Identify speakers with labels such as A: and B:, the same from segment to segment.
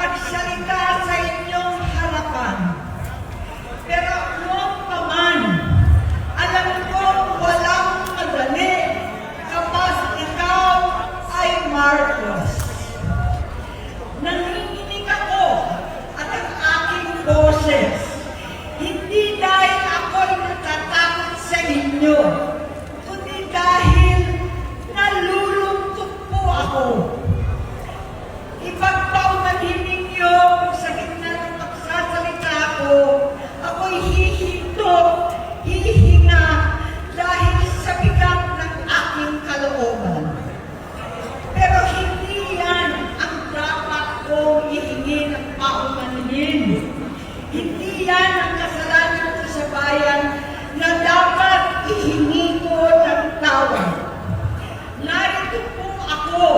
A: magsalita sa inyong harapan. Pero noon pa man, alam ko walang madali kapag ikaw ay Marcos. Nanginginig ako at ang aking boses, hindi dahil ako'y natatakot sa inyo, kundi dahil nalulungkot po ako. Ipagpaumanhin ninyo kung sa gitna ng pagsasalita ko, ako'y hihinto, hihinga dahil sa bigat ng aking kalooban. Pero hindi yan ang dapat kong ihingi ng paumanhin. Hindi yan ang kasalanan ko sa bayan na dapat ihingi ko ng tawad. Narito po ako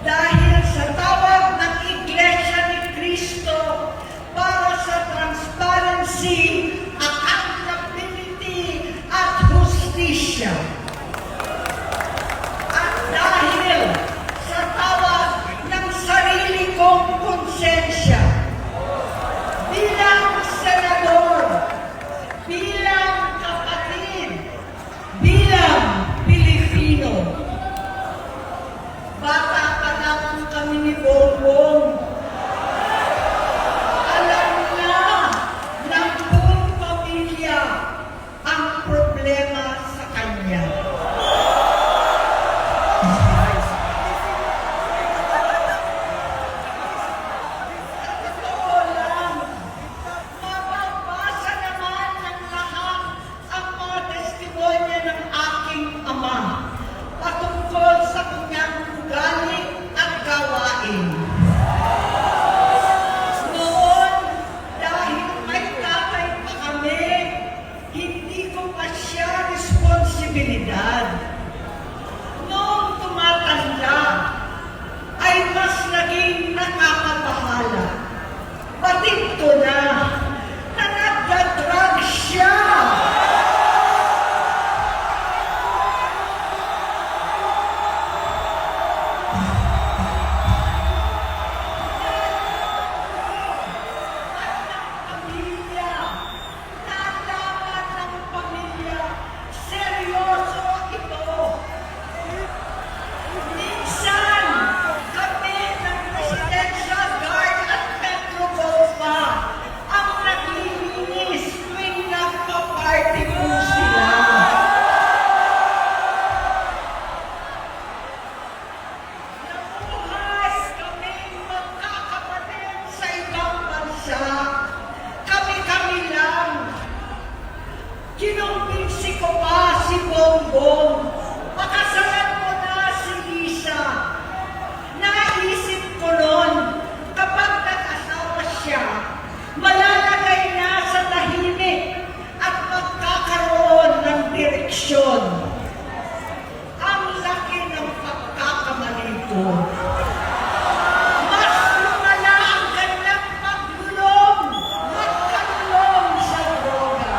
A: dahil sa tawag ng Iglesia ni Cristo para sa transparency, accountability, at hustisya. At dahil sa tawag ng sarili kong konsensya, bilang senador, bilang kapatid, bilang Pilipino. Bata pa lamang kami ni Bongbong. Alam na ng buong pamilya ang problema sa kanya. Totoo lang, mababasa naman ng lahat ang mga testimonya ng aking ama patungkol sa kanyang ugali at gawain. Noon, dahil may tatay pa kami, hindi ko pa siya responsibilidad. Noong tumatanda, ay mas naging nakakabahala. Batid ko na nagdadrag siya. Pamilya, nalaman ng pamilya, seryoso ito. Minsan, kami ng Presidential Guard at Metro Golfa ang naglilinis tuwing nagpa-party po sila. Nabuhay kaming magkakapatid sa ibang bansa. Kami-kami lang. Kinumbinsi ko pa si Bongbong. Pakasalan mo na si Lisa. Naisip ko noon, kapag nag-asawa siya, malalagay niya sa tahimik at magkakaroon ng direksyon. Ang laki ng pagkakamali ko. Mas lumala ang kanyang magkanlong sa droga.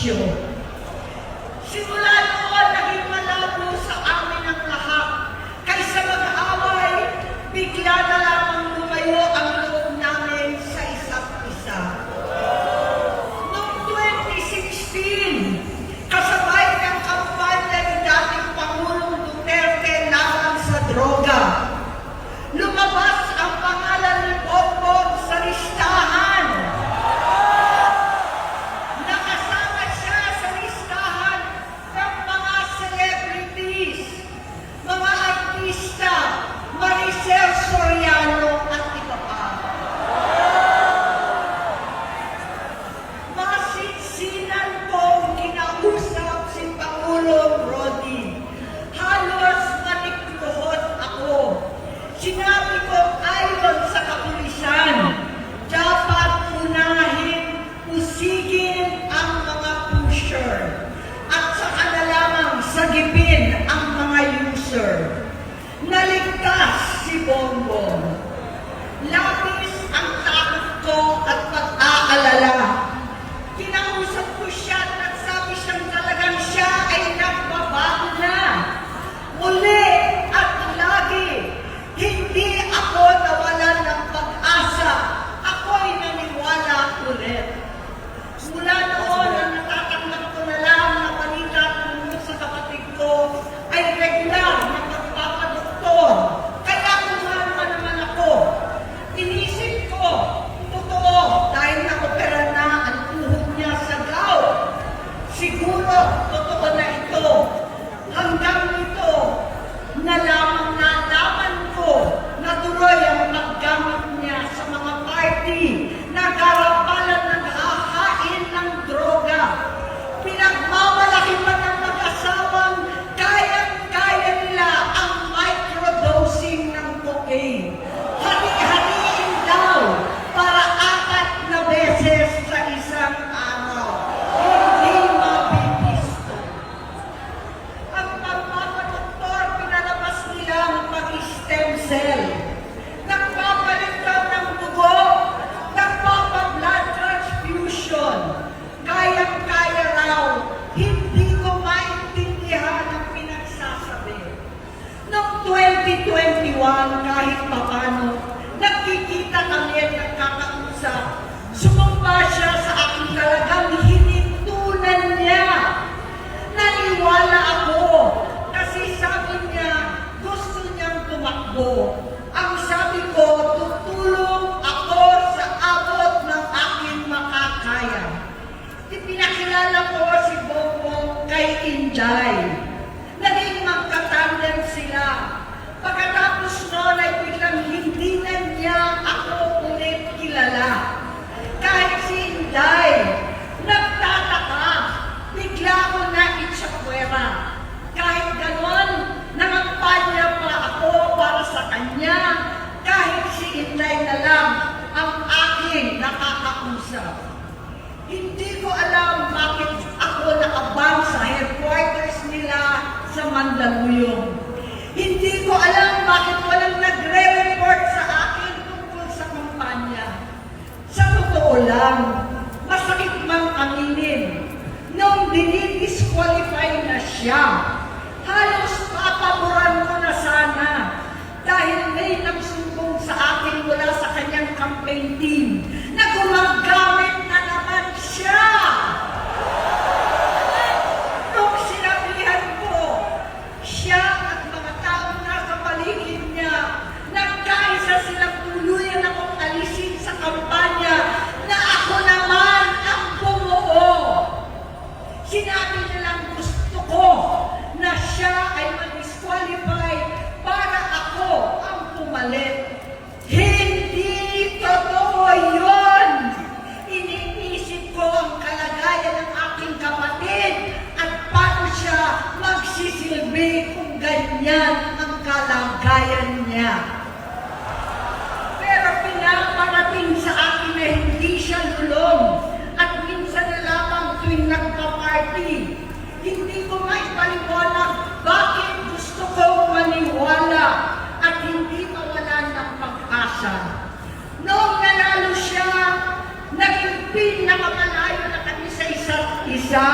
A: bisyo. Simula noon, naging malabo sa amin ang lahat. Kaysa mag-away, bigla na lamang lumayo ang loob namin sa isa't isa. Noong 2016, kasabay ng kampanya ni dating Pangulong Duterte laban sa droga, lumabas ang pangalan ni Bongbong sa listahan. Nakasama siya sa listahan ng mga celebrities, mga artista, Maricel Soriano at iba pa. Masinsinan kong kinausap si Pangulong Rodi. Halos manikluhod ako. Sinabi ko ayon sa kapulisan, dapat unahin, usigin ang mga pusher at saka na lamang sagipin ang mga user. Naligtas si Bongbong. Labis ang takot ko at pag-aalala. Kinausap ko siya at nagsabi siyang talagang siya ay nagbabago na. Muli at lagi, hindi ako nawalan ng pag-asa. Ako'y naniwala ulit. Mula noon, ang natatanggap ko na lang na balita tungkol sa kapatid ko ay regular na pagpapadoktor. Kaya kumama naman ako. Inisip ko, totoo, dahil na-opera na ang tuhod niya sa gout. Siguro, totoo na ito. Hanggang nito, nalaman ko na tuloy ang paggamit niya sa mga party na garapalan ng hahain ng droga. Pinagmamalaki pa ng mag-asawang kayang-kaya nila ang microdosing ng cocaine. Hati-hatiin daw para 4 na beses sa isang araw. Hindi mabibisto. Ang pagpapadoktor, pinalabas nila ang pag-stem cell. Nagpapalit daw ng dugo, nagpapa-blood transfusion. Kayang-kaya raw, hindi ko maintindihan ang pinagsasabi. Noong 2021, kahit papano, nagkikita kami at nagkakausap. Sumumpa siya sa aking talagang hinintunan niya. Naniwala ako kasi sabi niya gusto niyang tumakbo. Ang sabi ko, tutulong ako sa abot ng aking makakaya. Pinakilala ko si Bongbong kay Inday. Naging magkatandem sila. Pagkatapos noon ay biglang hindi na niya ako ulit kilala. Kahit si Inday, nagtataka, bigla ko na itsakwera. Kahit ganon, nangampanya pa ako para sa kanya. Kahit si Inday na lang ang aking nakakausap. Hindi ko alam bakit ako nakabang sa headquarters nila sa Mandaluyong. Hindi ko alam bakit walang nagre-report sa akin tungkol sa kampanya. Sa totoo lang, masakit mang aminin, nung dinidisqualify na siya, halos papaboran ko na sana dahil may nagsumbong sa akin mula sa kanyang campaign team na gumagamit na naman siya. Nung sinabihan ko, siya at mga taong nasa paligid niya, nagkaisa silang tuluyan akong alisin sa kampanya na ako naman ang bumuo. Sinabi nilang gusto ko na siya ay mag-disqualify para ako ang pumalit. Hindi totoo yun! Iniisip ko ang kalagayan ng aking kapatid at paano siya magsisilbi kung ganyan ang kalagayan niya. Pero pinaparating sa akin na hindi siya lulong at minsan na lamang tuwing nagpa-party. Hindi ko maipaliwanag bakit gusto ko maniwala at hindi mawalan ng pag-asa. Noong nanalo siya, naging pinakamalayo na kami sa isa't isa. mag-isa.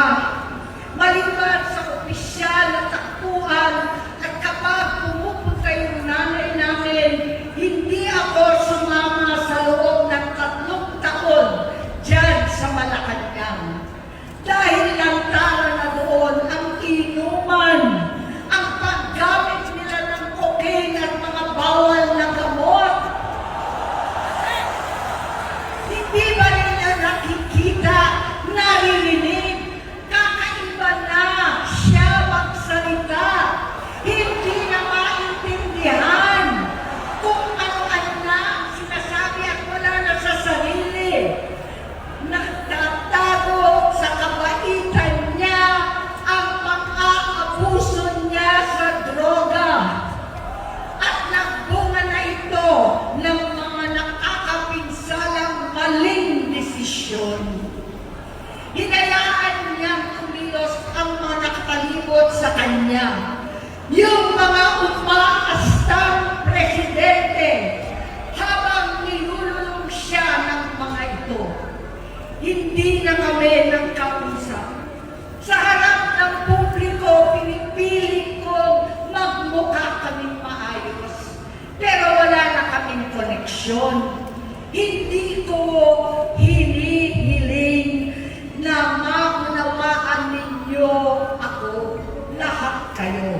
A: Maliban sa opisyal na takbuhan at kapag pumupunta yung nanay namin, hindi ako sumama sa loob ng 3 taon dyan sa Malacanang. Dahil lantaran na doon ang inuman, ang paggamit nila ng cocaine at mga bawal na gamot. Hindi ba nila nakikita, naririnig, kakaiba na siya magsalita, hindi na maintindihan kung ano-ano na sinasabi at wala na sa sarili. Nagtatago sa kabaitan niya ang pang-aabuso niya sa droga. At nagbunga na ito ng mga nakakapinsalang maling desisyon. Hinayaan niyang kumilos ang mga nakatalibot sa kanya. Yung mga umaastang presidente habang nilululong siya ng mga ito. Hindi na kami nagkausap. Sa harap ng publiko, pinipilit kong magmukha kaming maayos. Pero wala na kaming koneksyon. Hindi ko hinihiling na maunawaan ninyo ako, lahat kayo.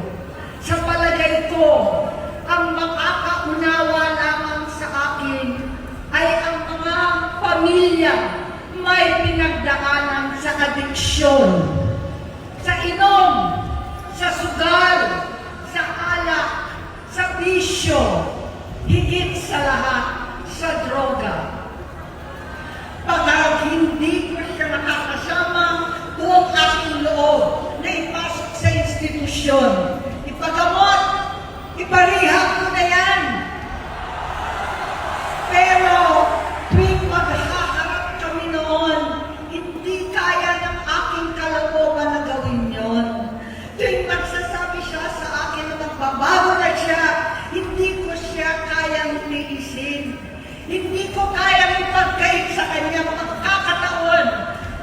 A: Sa palagay ko, ang makakaunawa lamang sa akin ay ang mga pamilya may pinagdaanan sa adiksyon, sa inom, sa sugal, sa alak, sa bisyo, higit sa lahat, sa droga. Pagka hindi ko siya nakakasama, buong aking loob na ipasok sa institusyon. Ipagamot, iparihab ko na yan. Pero tuwing maghaharap kami noon, hindi kaya ng aking kalooban na gawin yon. Tuwing magsasabi siya sa akin na magbabago na siya, hindi ko siya kayang tiisin. Hindi ko kayang ipagkait sa kanya magkakataon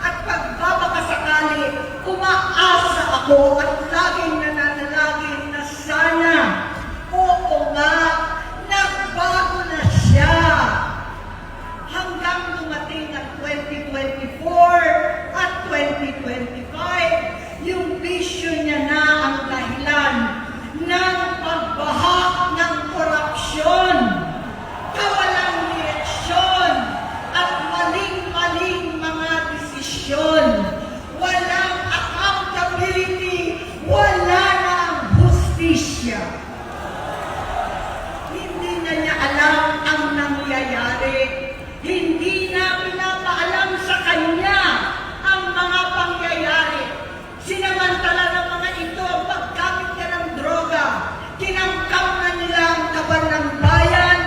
A: at pagbabakasakali, umaasa ako at laging nananalangin na sana, oo nga, nagbago na siya. Hanggang dumating ang 2024 at 2025, yung bisyo niya na ang dahilan ng pagbahak ng korupsyon, kawalang direksyon, at maling-maling mga desisyon. Walang accountability, wala na ang hustisya. Hindi na niya alam ang nangyayari. Hindi na pinapaalam sa kanya ang mga pangyayari. Sinamantala ng mga ito ang paggamit niya ng droga. Tinangkap na nila ang kaban ng bayan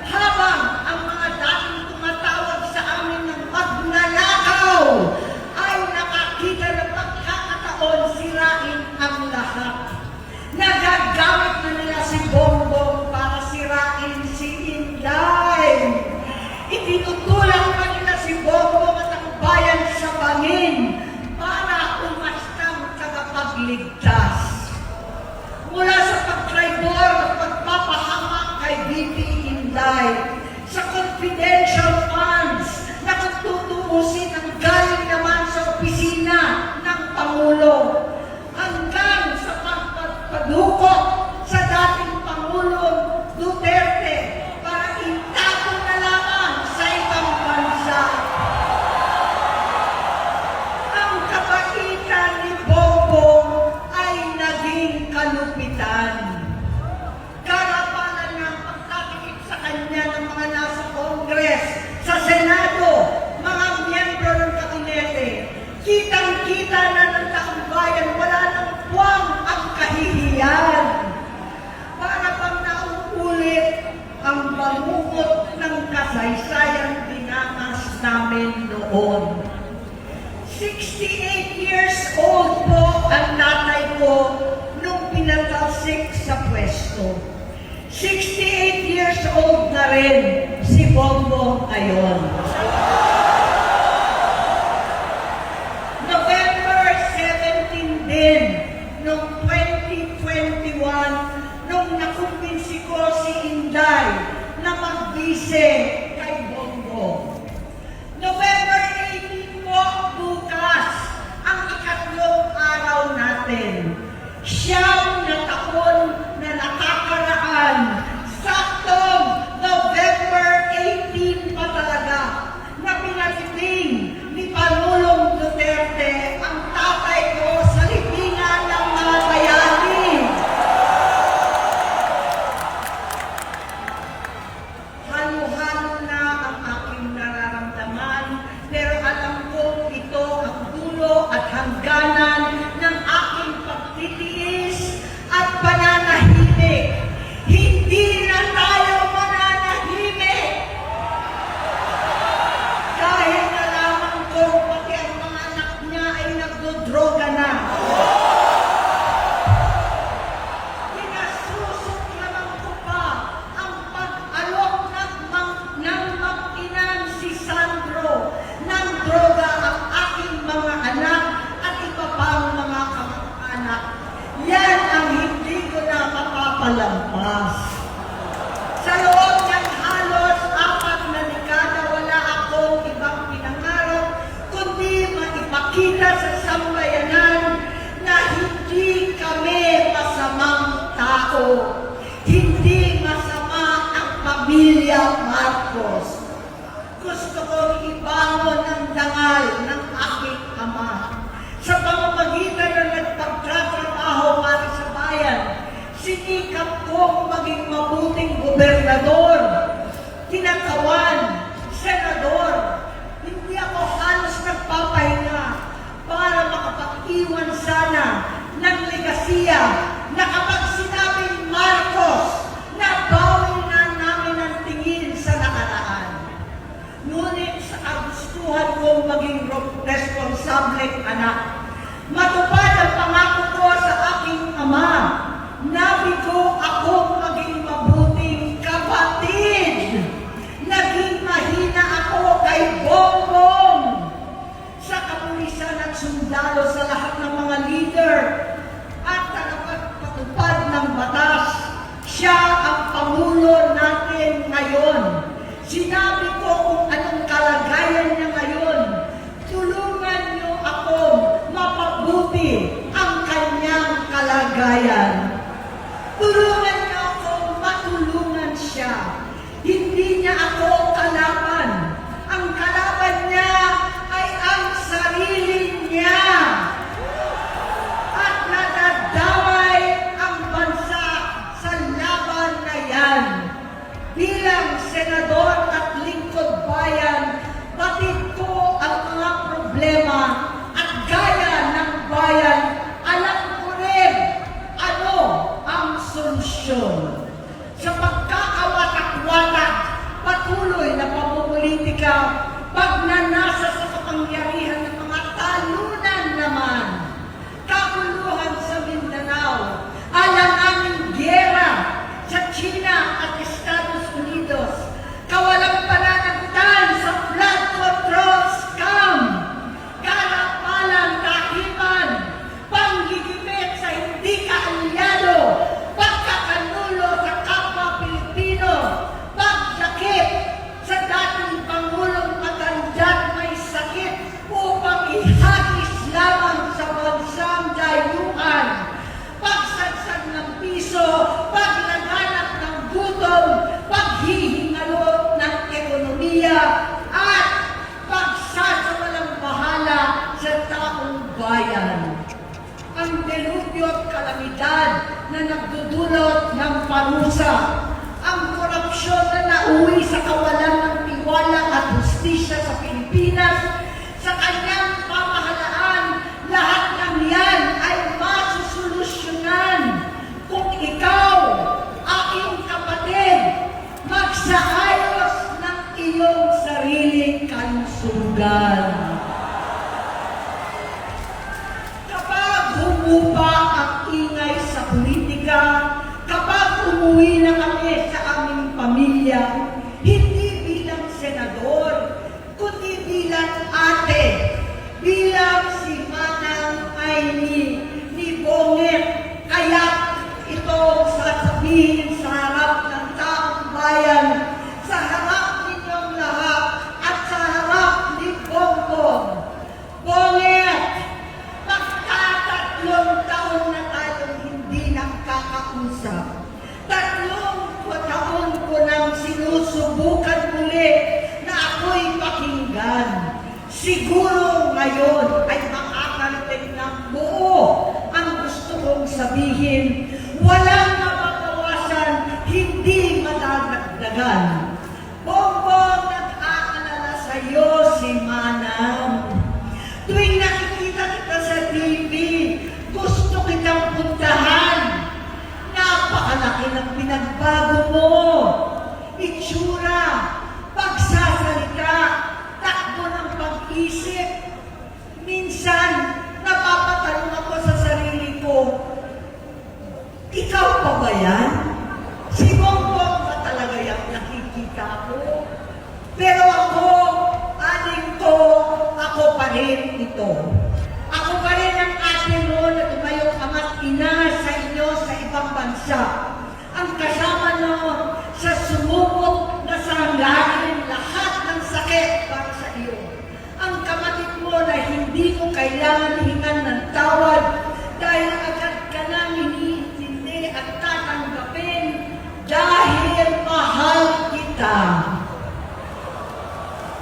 A: habang ang mga dating tumatawag sa amin ng magnanakaw ay nakakita ng pagkakataon sirain ang lahat. Nagagamit na nila si Bongbong para sirain si Inday. Itinutulak pa nila si Bongbong at ang bayan sa bangin para umastang tagapagligtas. Mula sa pagtraidor at pagpapahamak kay BP Inday, sa confidential funds na tutuusin ang galing naman sa opisina ng Pangulo, hanggang sa pagpadukot sa dating Pangulong Duterte para itago na lamang sa ibang bansa. Ang kabaitan ni Bongbong ay naging kalupitan. Karapalan niya ang pagtatikip sa kanya ng mga nasa Congress, sa Senado, mga miyembro ng kabinete. Kitang-kita na ng taong bayan, wala nang puwang ang kahihiyan. Para pang nauulit ang bangungot ng kasaysayan dinanas namin noon. 68 years old po ang nanay ko nung pinatalsik sa pwesto. 68 years old na rin si Bongbong ngayon. November Pamilya Marcos. Gusto kong ibangon ang dangal ng aking ama. Sa pamamagitan ng nagpagtatrabaho para sa bayan, sinikap kong maging mabuting gobernador, tinatawan, senador. Hindi ako halos nagpapahinga para makapag-iwan sana ng legasiya na kapag sinabing Marcos, nabawi na namin ang tingin sa nakaraan. Ngunit sa kagustuhan kong maging responsableng anak, matupad ang pangako ko sa aking ama, nabigo akong maging mabuting kapatid. Naging mahina ako kay Bongbong. Sa kapulisan at sundalo sa lahat ng mga leader at tagapagpatupad ng batas, siya ang Pangulo natin ngayon. Sinabi ko kung anong kalagayan niya ngayon. Tulungan niyo ako mapabuti ang kanyang kalagayan. Tulungan niyo ako matulungan siya. Hindi niya ako kalaban. Ang kalaban niya ay ang sarili niya. At nadadamay ang bansa sa laban na yan. Bilang senador at lingkod bayan, batid ko ang mga problema at gaya ng bayan, alam ko rin ano ang solusyon. Sa pagkakawatak-watak, patuloy na pamumulitika, pagnanasa sa kapangyarihan ng mga talunan naman, kaguluhan sa Mindanao, alanganing giyera sa China at Estados Unidos, kawalang pananagutan sa flood control scam, karapalang kahiman, panggigimit sa hindi kaalyado, pagkakanulo sa kapwa Pilipino, pagdakip sa dating Pangulong matandang may sakit upang ihagis lamang sa bansang dayuhan, pagsadsad ng piso, paglaganap ng gutom, paghihingalo ng ekonomiya, at pagsasawalang bahala sa taong bayan. Ang delubyo at kalamidad na nagdudulot ng parusa, ang korupsyon na nauwi sa kawalan ng tiwala at hustisya sa Pilipinas, sa kanyang pamahalaan, lahat ng yan ay masusolusyonan kung ikaw, aking kapatid, magsaayos ng iyong sariling kalusugan. Kapag humupa ang ingay sa politika, kapag umuwi na kami sa aming pamilya, hindi bilang senador, kundi bilang ate, bilang si Manang Aimee ni Bonget, kaya ito sasabihin sa harap ng taong bayan, sa harap ninyong lahat, at sa harap ni Bongbong. Bonget, magtatatlong taon na tayong hindi nakakausap. 3 taon ko nang sinusubukan muli na ako'y pakinggan. Siguro ngayon ay makakarating ng buo ang gusto kong sabihin. Walang mababawasan, hindi madadagdagan. Bongbong, nag-aalala sa'yo si Manang. Tuwing nakikita kita sa TV, gusto kitang puntahan. Napakalaki ng pinagbago mo. Itsura, pagsasalita, takbo ng pag-isip. Minsan, napapatanong ako sa sarili ko,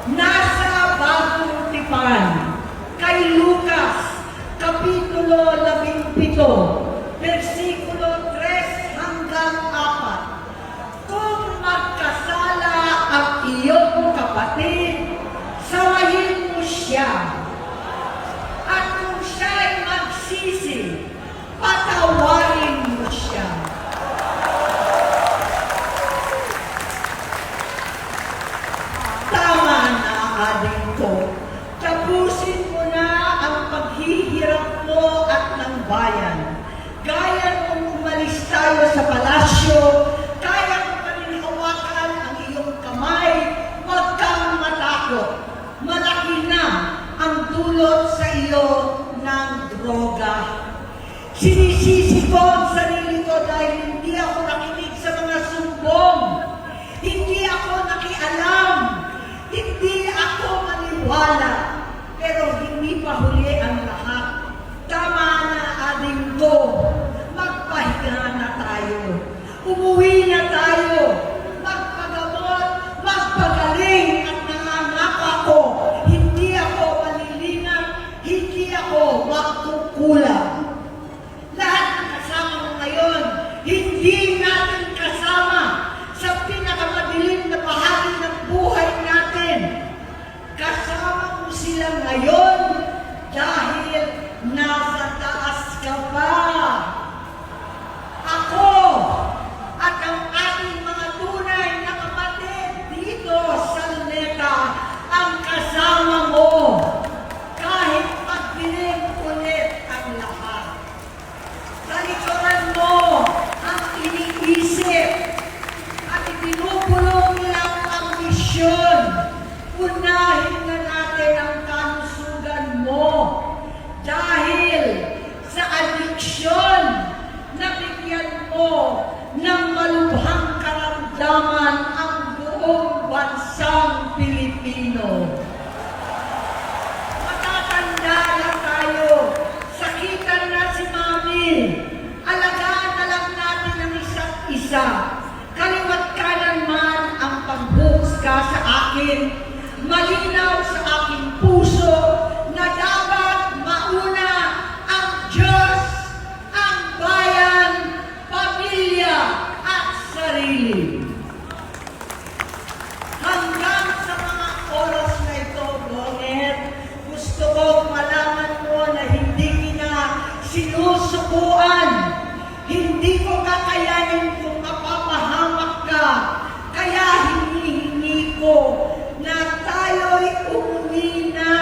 A: Nasa Bagong Tipan, kay Lucas, Kapitulo 17, versikulo 3 hanggang 4. Kung magkasala ang iyong kapatid, sawayin mo siya. At kung siya'y magsisi, patawarin mo siya. Tama na, adik ko. Tapusin mo na ang paghihirap mo at ng bayan. Gaya nung umalis tayo sa palasyo, kaya mo pa rin hawakan ang iyong kamay, huwag kang matakot. Malaki na ang dulot sa iyo ng droga. Sinisisi ko ang sarili ko dahil hindi ako nakinig sa mga sumbong. Hindi ako nakialam. Hindi ako maniwala. Pero hindi pa huli ang lahat. Tama na, ading ko. Magpahinga na tayo. Umuwi na tayo. Magpagamot, magpagaling at nangangako ako. Hindi ako malilinan, hindi ako magkukulang. Lahat ng kasama mo ngayon, hindi natin kasama sa pinakamadilim na bahagi ng buhay natin. Kasama mo sila ngayon dahil nasa taas ka pa. Ako at ang ating mga tunay na kapatid dito sa Luneta ang kasama mo. Kahit pagdilim ulit ang lahat. Sa likuran mo ang iniisip at ibinubulong lang ang misyon. Unahin na natin ang kalusugan mo dahil sa adiksyon na bigyan mo ng malubhang karamdaman ang buong bansang Pilipino. Matatanda na tayo. Sakitan na si Mami. Alagaan na lang natin ang isa't isa. Kaliwat kanan man ang pagbuhusga sa akin. Malinaw sa aking puso na dapat mauna ang Diyos, ang bayan, pamilya at sarili. Hanggang sa mga oras na ito, Bonet, gusto kong malaman mo na hindi kita sinusukuan. Hindi ko kakayanin kung mapapahamak ka. Kaya hinihingi ko na tayo'y umuwi na,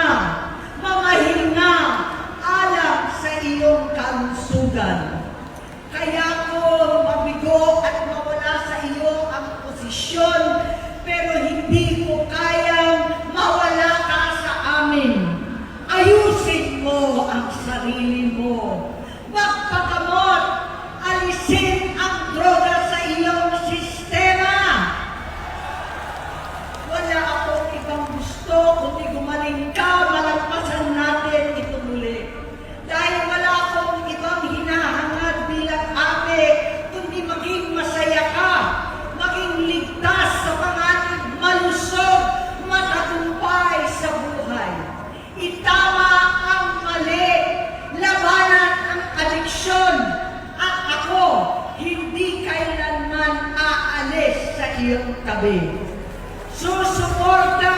A: mamahinga, alam sa iyong kalusugan. Kaya ko mabigo at mawala sa iyo ang posisyon, pero hindi ko kayang mawala ka sa amin. Ayusin mo ang sarili mo. Magpagamot, alisin ang droga sa iyong sistema. Wala akong ibang gusto kundi gumaling ka, malagpasan natin ito muli. Dahil wala akong ibang hinahangad bilang ate, kundi maging masaya ka, maging ligtas sa panganib, malusog, matagumpay sa buhay. Itama ang mali, labanan ang adiksyon, at ako hindi kailanman aalis sa iyong tabi. Susuporta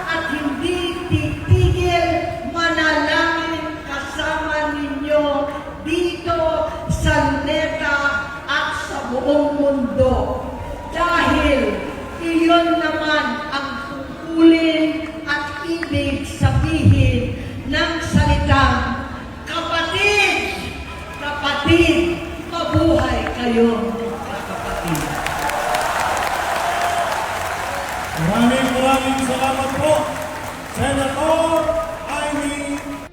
A: at hindi titigil, manalangin kasama ninyo dito sa Luneta at sa buong mundo. Dahil iyon naman ang tungkulin at ibig sabihin ng salitang kapatid, kapatid, mabuhay kayo.